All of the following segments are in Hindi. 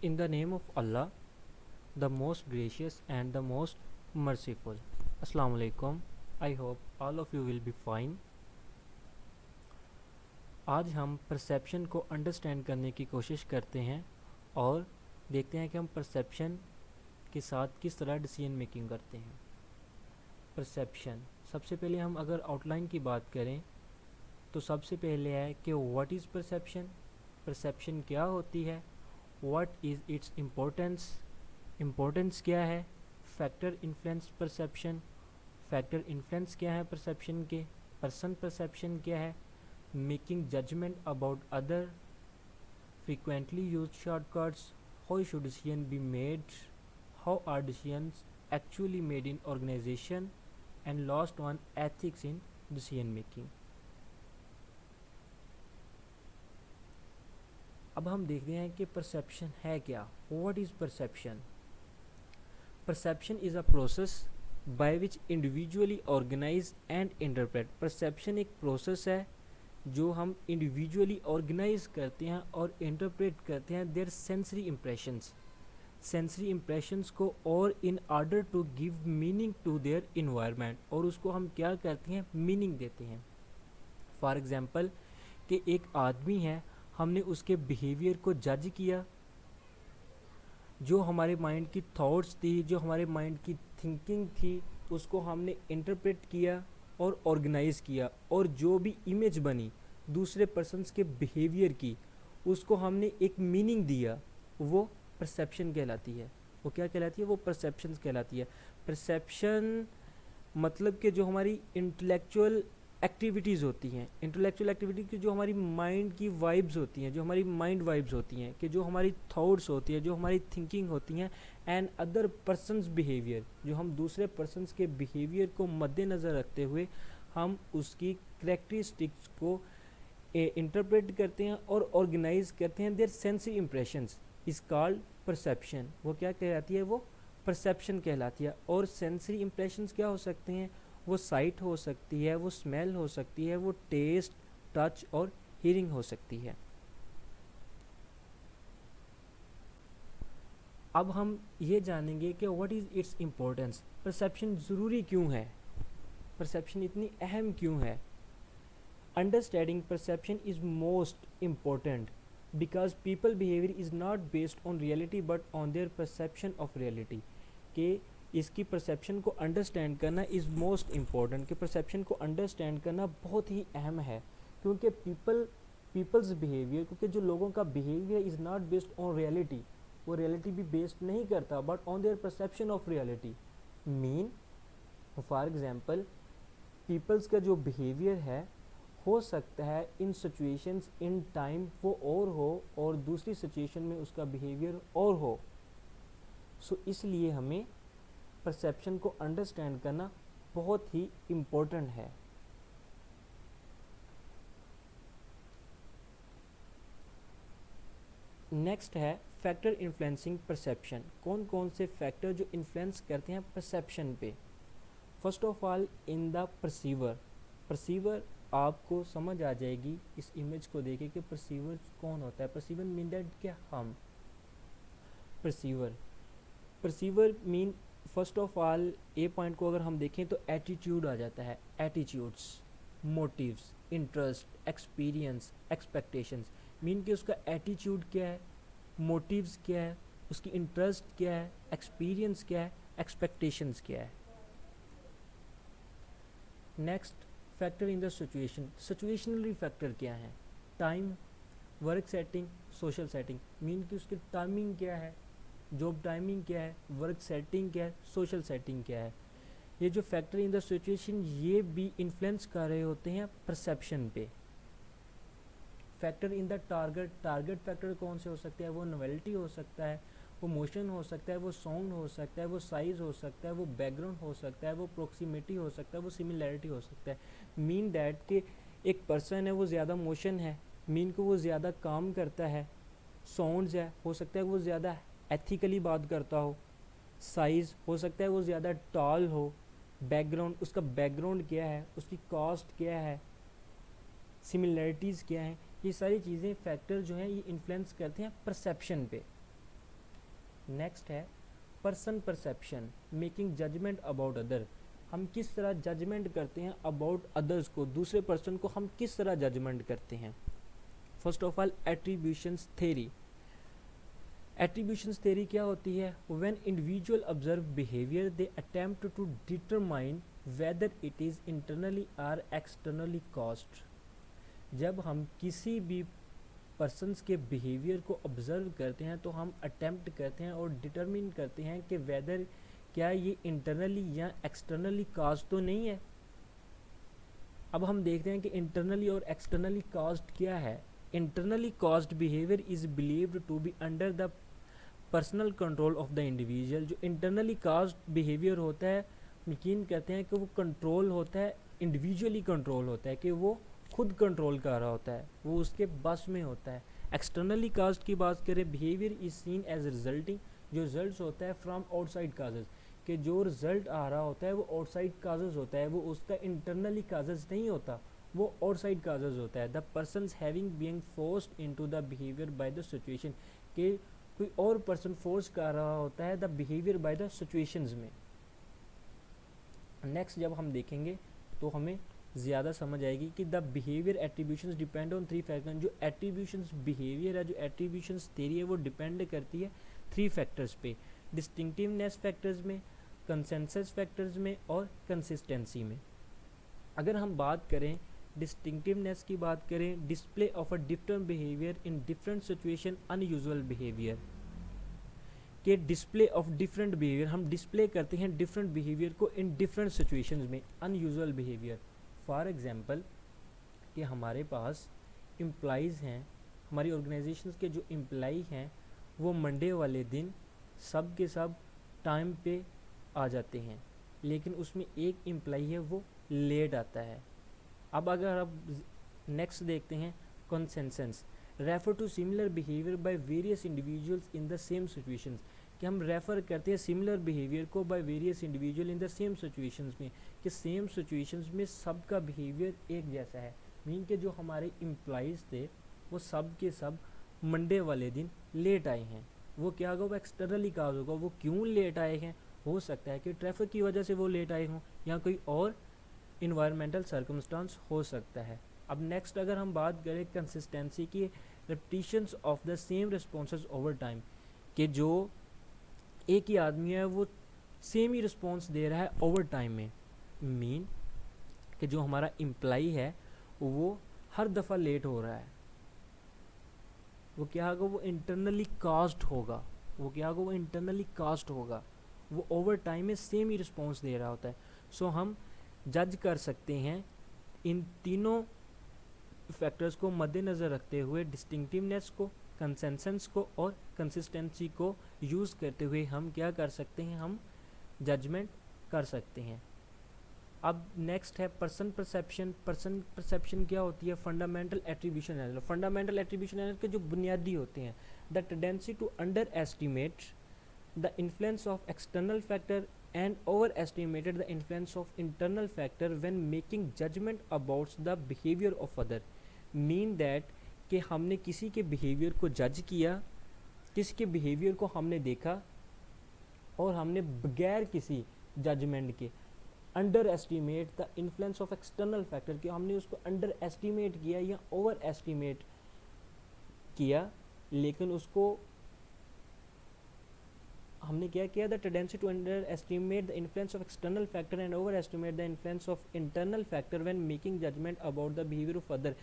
In the name of Allah, the most gracious and the most merciful. Assalamu alaikum. I hope all of you will be fine. आज हम परसेप्शन को अंडरस्टैंड करने की कोशिश करते हैं और देखते हैं कि हम परसेप्शन के साथ किस तरह डिसीजन मेकिंग करते हैं। परसेप्शन, सबसे पहले हम अगर आउटलाइन की बात करें तो सबसे पहले है कि व्हाट इज़ परसेप्शन, परसेप्शन क्या होती है, व्हाट इज़ इट्स इम्पोर्टेंस क्या है, factor influence perception, factor influence क्या है परसेप्शन के, पर्सन परसेप्शन क्या है, making judgement about other, frequently used shortcuts, how should decision be made, how are decisions actually made in organization, and last one, ethics in decision making. अब हम देखते हैं कि परसेप्शन है क्या। What is perception? Perception is a process by which individually organise and interpret. Perception एक प्रोसेस है जो हम इंडिविजुअली ऑर्गेनाइज करते हैं और इंटरप्रेट करते हैं देयर सेंसरी इम्प्रेशंस को, और in order to give meaning to their environment, और उसको हम क्या करते हैं, मीनिंग देते हैं। फॉर एग्जांपल कि एक आदमी है, हमने उसके बिहेवियर को जज किया, जो हमारे माइंड की थॉट्स थी, जो हमारे माइंड की थिंकिंग थी, उसको हमने इंटरप्रेट किया और ऑर्गेनाइज किया, और जो भी इमेज बनी दूसरे पर्सन्स के बिहेवियर की, उसको हमने एक मीनिंग दिया, वो परसेप्शन कहलाती है। वो क्या कहलाती है? वो परसेप्शन कहलाती है। परसेप्शन मतलब कि जो हमारी इंटेलेक्चुअल एक्टिविटीज़ होती हैं, इंटेलेक्चुअल एक्टिविटी की जो हमारी माइंड की वाइब्स होती हैं, जो हमारी माइंड वाइब्स होती हैं, कि जो हमारी थॉट्स होती है, जो हमारी थिंकिंग होती हैं, एंड अदर पर्सनस बिहेवियर, जो हम दूसरे पर्सनस के बिहेवियर को मद्देनज़र रखते हुए हम उसकी करेक्टरिस्टिक्स को इंटरप्रेट करते हैं और ऑर्गेनाइज करते हैं। Their sensory impressions is called perception. वो क्या कहलाती है? वो परसेप्शन कहलाती है। और सेंसरी इम्प्रेशंस क्या हो सकते हैं? वो साइट हो सकती है, वो स्मेल हो सकती है, वो टेस्ट, टच और हियरिंग हो सकती है। अब हम ये जानेंगे कि what is its importance. Perception ज़रूरी क्यों है? परसेप्शन इतनी अहम क्यों है? Understanding perception is most important because people behavior is not based on reality but on their perception of reality। कि इसकी परसेप्शन को अंडरस्टैंड करना इज़ मोस्ट इम्पॉर्टेंट, कि परसेप्शन को अंडरस्टैंड करना बहुत ही अहम है, क्योंकि पीपल्स बिहेवियर, क्योंकि जो लोगों का behaviour is not based on reality, वो रियलिटी भी बेस्ड नहीं करता but on their perception of reality. Mean for example, peoples का जो बिहेवियर है हो सकता है इन सिचुएशंस इन टाइम वो और हो, और दूसरी सिचुएशन में उसका बिहेवियर और हो। सो इसलिए हमें परसेप्शन को अंडरस्टैंड करना बहुत ही इम्पोर्टेंट है। नेक्स्ट है फैक्टर इन्फ्लुएंसिंग परसेप्शन। कौन कौन से फैक्टर जो इन्फ्लुएंस करते हैं परसेप्शन पे? First of all, in the perceiver आपको समझ आ जाएगी इस इमेज को देखे कि परसीवर कौन होता है। परसीवर मीन दैट क्या हम perceiver mean first of all a point को अगर हम देखें तो एटीट्यूड आ जाता है। Attitudes, motives, interest, experience, expectations. Mean कि उसका एटीट्यूड क्या है, मोटिव्स क्या है, उसकी इंटरेस्ट क्या है, एक्सपीरियंस क्या है, एक्सपेक्टेशंस क्या है। Next, factor in the situation. Situationally factor क्या है? Time, work setting, social setting. Mean कि उसकी टाइमिंग क्या है, जॉब टाइमिंग क्या है, वर्क सेटिंग क्या है, सोशल सेटिंग क्या है। ये जो फैक्टर इन द सिचुएशन, ये भी इन्फ्लुएंस कर रहे होते हैं परसेप्शन पे। Factor in the target factor कौन से हो सकते हैं? वो नोवेल्टी हो सकता है, वो मोशन हो सकता है, वो साउंड हो सकता है, वो साइज़ हो सकता है, वो बैकग्राउंड हो सकता है, वो प्रोक्सीमिटी हो सकता है, वो सिमिलैरिटी हो सकता है। मीन दैट कि एक पर्सन है वो ज़्यादा मोशन है, मीन को वो ज़्यादा काम करता है। साउंड्स है, हो सकता है वो ज़्यादा एथिकली बात करता हो। साइज़ हो सकता है वो ज़्यादा टॉल हो। बैकग्राउंड, उसका बैकग्राउंड क्या है, उसकी कास्ट क्या है, सिमिलैरिटीज़ क्या हैं। ये सारी चीज़ें फैक्टर जो हैं ये इन्फ्लुएंस करते हैं परसेप्शन पे। नेक्स्ट है person perception, making judgement about other. हम किस तरह जजमेंट करते हैं अबाउट अदर्स को, दूसरे पर्सन को हम किस तरह जजमेंट करते हैं। First of all attributions theory. Attributions theory क्या होती है? When individual observe behaviour they attempt to determine whether it is internally और एक्सटर्नली कॉज्ड। जब हम किसी भी पर्सन्स के बिहेवियर को ऑब्जर्व करते हैं तो हम अटेम्प्ट करते हैं और डिटरमिन करते हैं कि वेदर क्या ये इंटरनली या एक्सटर्नली कास्ट तो नहीं है। अब हम देखते हैं कि इंटरनली और एक्सटर्नली कास्ट क्या है। Internally caused behaviour is believed to be under the personal control of the individual. जो इंटरनली कास्ड बिहेवियर होता है, यकीन करते हैं कि वो कंट्रोल होता है, इंडिविजुअली कंट्रोल होता है, कि वो खुद कंट्रोल कर रहा होता है, वो उसके बस में होता है। एक्सटर्नली कास्ट की बात करें, behaviour is seen as resulting, जो रिजल्ट होता है फ्रॉम आउटसाइड काजेज, कि जो रिजल्ट आ रहा होता है वो आउटसाइड काजेज होता है, वो उसका इंटरनली काजेज नहीं होता, वो आउटसाइड काजेज होता है। The person having being forced into the behaviour by the situation, कि कोई और पर्सन फोर्स कर रहा होता है the behaviour by the situations में। नेक्स्ट जब हम देखेंगे तो हमें ज़्यादा समझ आएगी कि the behaviour attributions depend on 3 factor. जो एट्रीब्यूशंस बिहेवियर है, जो एट्रीब्यूशंस थ्योरी है, वो डिपेंड करती है 3 फैक्टर्स पे, डिस्टिंक्टिवनेस फैक्टर्स में, कंसेंसस फैक्टर्स में और कंसिस्टेंसी में। अगर हम बात करें डिस्टिंक्टिवनेस की बात करें, display of a different behaviour in different situation, unusual behaviour, के डिस्प्ले ऑफ डिफरेंट बिहेवियर, हम डिस्प्ले करते हैं डिफरेंट बिहेवियर को इन डिफरेंट सिचुएशंस में, अनयूजुअल बिहेवियर। फॉर एग्जांपल कि हमारे पास एम्प्लॉइज़ हैं, हमारी ऑर्गेनाइजेशंस के जो एम्प्लॉई हैं वो मंडे वाले दिन सब के सब टाइम पे आ जाते हैं, लेकिन उसमें एक एम्प्लॉई है वो लेट आता है। अब अगर अब नेक्स्ट देखते हैं consensus, refer to similar behaviour by various individuals in the same situations, कि हम रेफ़र करते हैं सिमिलर बिहेवियर को by various individual in the same situations में, कि सेम सिचुएशंस में सबका बिहेवियर एक जैसा है। मीन के जो हमारे एम्प्लॉइज़ थे वो सब के सब मंडे वाले दिन लेट आए हैं, वो क्या होगा, वो एक्सटर्नली काज होगा। वो क्यों लेट आए हैं? हो सकता है कि ट्रैफिक की वजह से वो लेट आए हों या कोई और इन्वायरमेंटल सर्कमस्टांस हो सकता है। अब नेक्स्ट अगर हम बात करें कंसिस्टेंसी की, repetitions of the same responses over time, कि जो एक ही आदमी है वो सेम ही रिस्पॉन्स दे रहा है ओवर टाइम में। मीन कि जो हमारा एम्प्लॉई है वो हर दफ़ा लेट हो रहा है, वो क्या होगा, वो इंटरनली कास्ट होगा, वो क्या होगा, वो इंटरनली कास्ट होगा, वो ओवर टाइम में सेम ही रिस्पॉन्स दे रहा होता है। सो हम जज कर सकते हैं इन तीनों फैक्टर्स को मद्देनज़र रखते हुए, डिस्टिंक्टिवनेस को, कंसेंसस को और कंसिस्टेंसी को यूज़ करते हुए हम क्या कर सकते हैं, हम जजमेंट कर सकते हैं। अब नेक्स्ट है पर्सन परसेप्शन। पर्सन परसेप्शन क्या होती है? Fundamental attribution error. Fundamental attribution error के जो बुनियादी होते हैं, the tendency to underestimate the influence of external factor and overestimated the influence of internal factor when making judgment about the behavior of other, mean that कि हमने किसी के बिहेवियर को जज किया, किसी के बिहेवियर को हमने देखा और हमने बगैर किसी जजमेंट के under estimate the influence of external factor, कि हमने उसको अंडर एस्टिमेट किया या ओवर एस्टिमेट किया, लेकिन उसको हमने क्या किया, the tendency to underestimate the influence of external factor and overestimate the influence of internal factor when making judgement about the behaviour of other,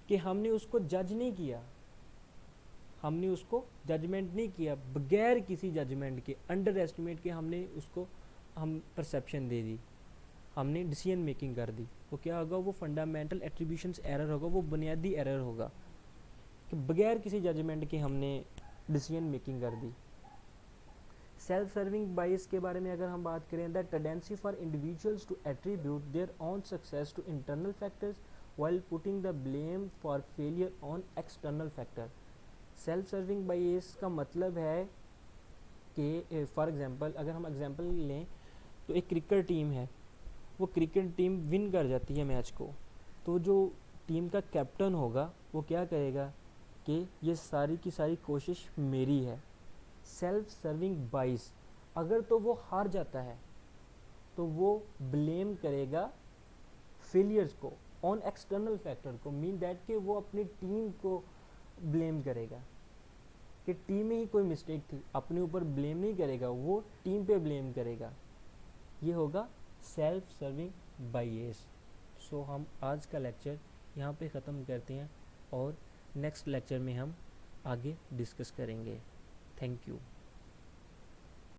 कि हमने उसको जज नहीं किया, हमने उसको जजमेंट नहीं किया, बगैर किसी जजमेंट के अंडर एस्टिमेट के हमने उसको हम परसेप्शन दे दी, हमने डिसीजन मेकिंग कर दी। वो क्या होगा, वो फंडामेंटल एट्रीब्यूशंस एरर होगा, वो बुनियादी एरर होगा कि बगैर किसी जजमेंट के हमने डिसीजन मेकिंग कर दी। सेल्फ सर्विंग बाइस के बारे में अगर हम बात करें, the tendency for individuals to attribute their own success to internal factors while putting the blame for failure on external factor. Self serving bias का मतलब है कि फॉर एग्जांपल अगर हम एग्जांपल लें तो एक क्रिकेट टीम है, वो क्रिकेट टीम विन कर जाती है मैच को, तो जो टीम का कैप्टन होगा वो क्या करेगा कि ये सारी की सारी कोशिश मेरी है, सेल्फ सर्विंग बाइस, अगर तो वो हार जाता है तो वो ब्लेम करेगा फेलियर्स को, ऑन एक्सटर्नल फैक्टर को, मीन दैट कि वो अपनी टीम को ब्लेम करेगा कि टीम में ही कोई मिस्टेक थी, अपने ऊपर ब्लेम नहीं करेगा, वो टीम पे ब्लेम करेगा। ये होगा सेल्फ सर्विंग बाइएस। सो हम आज का लेक्चर यहाँ पे ख़त्म करते हैं और नेक्स्ट लेक्चर में हम आगे डिस्कस करेंगे। Thank you.